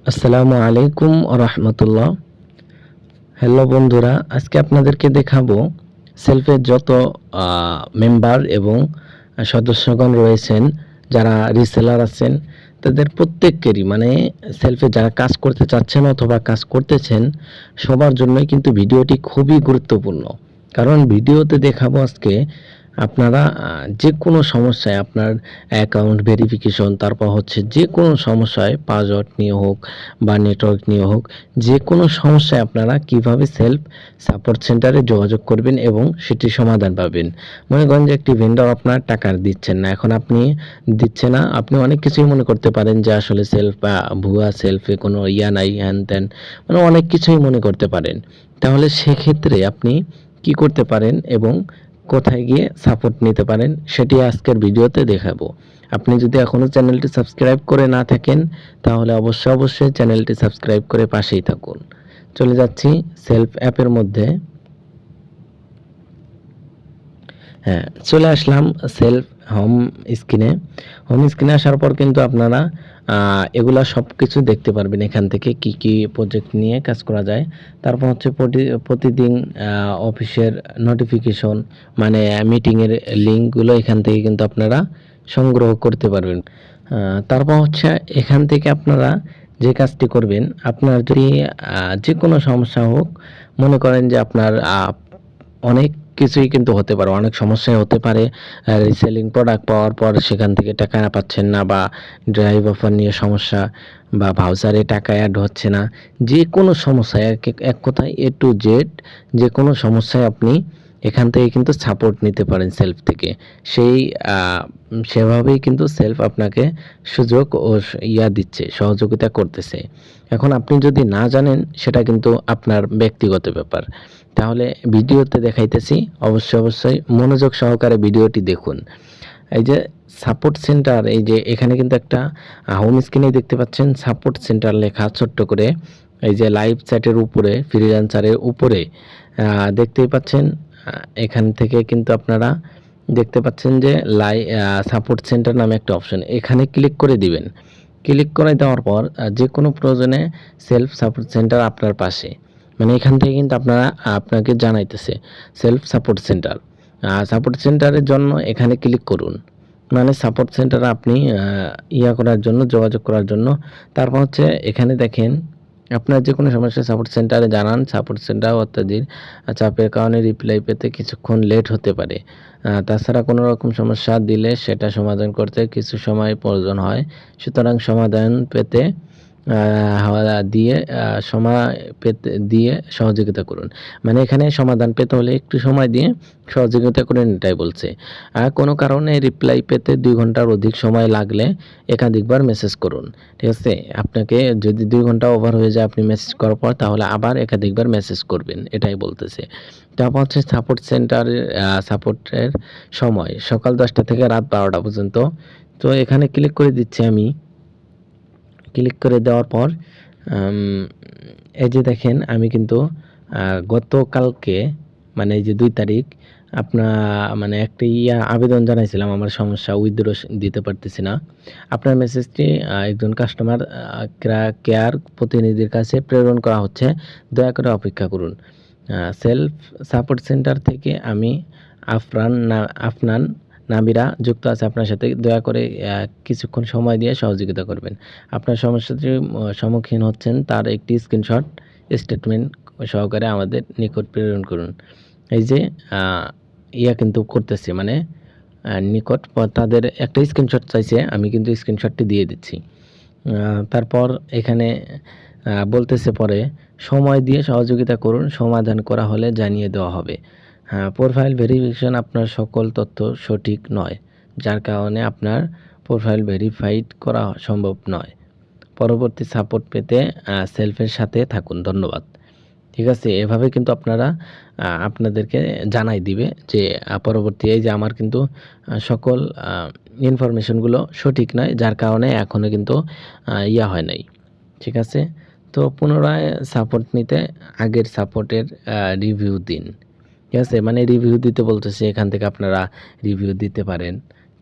আসসালামু আলাইকুম রহমতুল্লাহ। হ্যালো বন্ধুরা, আজকে আপনাদেরকে দেখাবো সেলফের যত মেম্বার এবং সদস্যগণ রয়েছেন, যারা রিসেলার আছেন, তাদের প্রত্যেকেরই মানে সেলফে যারা কাজ করতে চাচ্ছেন অথবা কাজ করতেছেন, সবার জন্যই কিন্তু ভিডিওটি খুবই গুরুত্বপূর্ণ। কারণ ভিডিওতে দেখাবো আজকে আপনারা যে কোনো সমস্যায় আপনার অ্যাকাউন্ট ভেরিফিকেশন, তারপর হচ্ছে যে কোনো সমস্যায় পাসওয়ার্ড নিয়ে হোক বা নেটওয়ার্ক নিয়ে হোক, যে কোনো সমস্যায় আপনারা কিভাবে সেলফ সাপোর্ট সেন্টারে যোগাযোগ করবেন এবং সেটির সমাধান পাবেন। মনে করেন যে একটি ভেন্ডর আপনার টাকা দিচ্ছেন না, এখন আপনি দিচ্ছে না, আপনি অনেক কিছুই মনে করতে পারেন যে আসলে সেলফ বা ভুয়া, সেলফে কোনো নাই, হ্যান ত্যান, মানে অনেক কিছুই মনে করতে পারেন। তাহলে সেক্ষেত্রে আপনি কি করতে পারেন এবং কোথায় গিয়ে সাপোর্ট নিতে পারেন সেটি আজকের ভিডিওতে দেখাবো। আপনি যদি এখনও চ্যানেলটি সাবস্ক্রাইব করে না থাকেন, তাহলে অবশ্যই চ্যানেলটি সাবস্ক্রাইব করে পাশেই থাকুন। চলে যাচ্ছি সেলফ অ্যাপের মধ্যে। হ্যাঁ, চলে আসলাম সেলফ হোম স্ক্রিনে। হোম স্ক্রিনে আসার পর কিন্তু আপনারা এগুলা সব কিছু দেখতে পারবেন এখান থেকে, কি কি প্রজেক্ট নিয়ে কাজ করা যায়। তারপর হচ্ছে প্রতিদিন অফিসের নোটিফিকেশন, মানে মিটিংয়ের লিঙ্কগুলো এখান থেকে কিন্তু আপনারা সংগ্রহ করতে পারবেন। তারপর হচ্ছে এখান থেকে আপনারা যে কাজটি করবেন, আপনার যদি যে কোনো সমস্যা হোক, মনে করেন যে আপনার অনেক কিছুই কিন্তু হতে পারে, অনেক সমস্যাই হতে পারে। রিসেলিং প্রোডাক্ট পাওয়ার পর সেখান থেকে টাকা পাচ্ছেন না, বা ড্রাইভ অফার নিয়ে সমস্যা, বা ভাউচারে টাকা অ্যাড হচ্ছে না, যে কোনো সমস্যায় এক কথায় এ টু জেড যে কোনো সমস্যায় আপনি এখান থেকে কিন্তু সাপোর্ট নিতে পারেন সেলফ থেকে। সেই সেভাবেই কিন্তু সেলফ আপনাকে সুযোগ ও দিচ্ছে, সহযোগিতা করতেছে। এখন আপনি যদি না জানেন, সেটা কিন্তু আপনার ব্যক্তিগত ব্যাপার। তাহলে ভিডিওতে দেখাইতেছি, অবশ্যই মনোযোগ সহকারে ভিডিওটি দেখুন। এই যে সাপোর্ট সেন্টার, এই যে এখানে কিন্তু একটা হোম স্ক্রিনে দেখতে পাচ্ছেন সাপোর্ট সেন্টার লেখা ছোট্ট করে। এই যে লাইভ চ্যাটের উপরে, ফ্রিল্যান্সারের উপরে দেখতেই পাচ্ছেন। এখান থেকে কিন্তু আপনারা দেখতে পাচ্ছেন যে সাপোর্ট সেন্টার নামে একটা অপশন, এখানে ক্লিক করে দিবেন। ক্লিক করে দেওয়ার পর যে কোনো প্রয়োজনে সেলফ সাপোর্ট সেন্টার আপনার পাশে, মানে এখান থেকে কিন্তু আপনাকে জানাইতেছে সেলফ সাপোর্ট সেন্টার। সাপোর্ট সেন্টারের জন্য এখানে ক্লিক করুন, মানে সাপোর্ট সেন্টার আপনি করার জন্য, যোগাযোগ করার জন্য। তারপর হচ্ছে এখানে দেখেন, আপনার যে কোনো সমস্যা সাপোর্ট সেন্টারে জানান। সাপোর্ট সেন্টার অত্যাধিক চাপের কারণে রিপ্লাই পেতে কিছুক্ষণ লেট হতে পারে। তাছাড়া কোনো রকম সমস্যা দিলে সেটা সমাধান করতে কিছু সময় প্রয়োজন হয়। সুতরাং সমাধান পেতে সময় দিয়ে সহযোগিতা করুন। মানে এখানে সমাধান পেতে হলে একটু সময় দিয়ে সহযোগিতা করেন, এটাই বলছে। কোনো কারণে রিপ্লাই পেতে 2 ঘন্টার অধিক সময় লাগলে একাধিকবার মেসেজ করুন। ঠিক আছে? আপনাকে যদি 2 ঘন্টা ওভার হয়ে যায় আপনি মেসেজ করার পর, তাহলে আবার একাধিকবার মেসেজ করবেন, এটাই বলতেছে। তারপর হচ্ছে সাপোর্ট সেন্টারের সাপোর্টের সময় সকাল 10টা থেকে রাত 12টা পর্যন্ত। তো এখানে ক্লিক করে দিচ্ছি আমি। ক্লিক করে দেওয়ার পর এই যে দেখেন, আমি কিন্তু গতকালকে, মানে এই যে 2 তারিখ, আপনার মানে একটা আবেদন জানাইছিলাম, আমার সমস্যা উইথড্র দিতে পারতেছি না। আপনার মেসেজটি একজন কাস্টমার কেয়ার প্রতিনিধির কাছে প্রেরণ করা হচ্ছে, দয়া করে অপেক্ষা করুন। সেলফ সাপোর্ট সেন্টার থেকে আমি আফনান নাবিরা যুক্ত আছে আপনার সাথে, দয়া করে কিছুক্ষণ সময় দিয়ে সহযোগিতা করবেন। আপনার সমস্যাটির সম্মুখীন হচ্ছেন তার একটি স্ক্রিনশট স্টেটমেন্ট সহকারে আমাদের নিকট প্রেরণ করুন। এই যে কিন্তু করতেছি, মানে নিকট তাদের একটা স্ক্রিনশট চাইছে, আমি কিন্তু স্ক্রিনশটটি দিয়ে দিচ্ছি। তারপর এখানে বলতেছে পরে, সময় দিয়ে সহযোগিতা করুন, সমাধান করা হলে জানিয়ে দেওয়া হবে। হ্যাঁ, প্রোফাইল ভেরিফিকেশন, আপনার সকল তথ্য সঠিক নয়, যার কারণে আপনার প্রোফাইল ভেরিফাইড করা সম্ভব নয়। পরবর্তী সাপোর্ট পেতে সেলফের সাথে থাকুন, ধন্যবাদ। ঠিক আছে? এভাবে কিন্তু আপনারা আপনাদেরকে জানাই দিবে যে পরবর্তী, এই যে আমার কিন্তু সকল ইনফরমেশনগুলো সঠিক নয়, যার কারণে এখনও কিন্তু হয় নাই। ঠিক আছে? তো পুনরায় সাপোর্ট নিতে আগের সাপোর্টের রিভিউ দিন। ঠিক আছে? মানে রিভিউ দিতে বলতেছে, এখান থেকে আপনারা রিভিউ দিতে পারেন,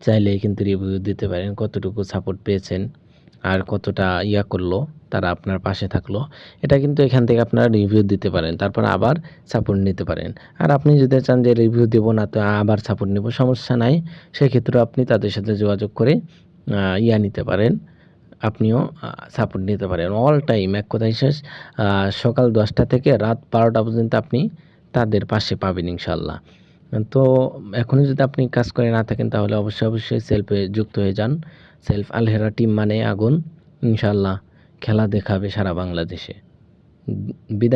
চাইলেই কিন্তু রিভিউ দিতে পারেন, কতটুকু সাপোর্ট পেয়েছেন। আর কতটা করলো, তারা আপনার পাশে থাকলো, এটা কিন্তু এখান থেকে আপনারা রিভিউ দিতে পারেন। তারপর আবার সাপোর্ট নিতে পারেন। আর আপনি যদি চান যে রিভিউ দেব না, তো আবার সাপোর্ট নিব, সমস্যা নাই। সেক্ষেত্রেও আপনি তাদের সাথে যোগাযোগ করে নিতে পারেন। আপনিও সাপোর্ট নিতে পারেন। অল টাইম, এক কথায় শেষ, সকাল ১০টা থেকে রাত ১২টা পর্যন্ত আপনি তাদের পাশে পাবেন ইনশাআল্লাহ। তো এখনই যদি আপনি কাজ করে না থাকেন, তাহলে অবশ্যই সেলফে যুক্ত হয়ে যান। সেলফ আল হেরা টিম মানে আগুন। ইনশাআল্লাহ খেলা দেখাবে সারা বাংলাদেশে। বিদায়।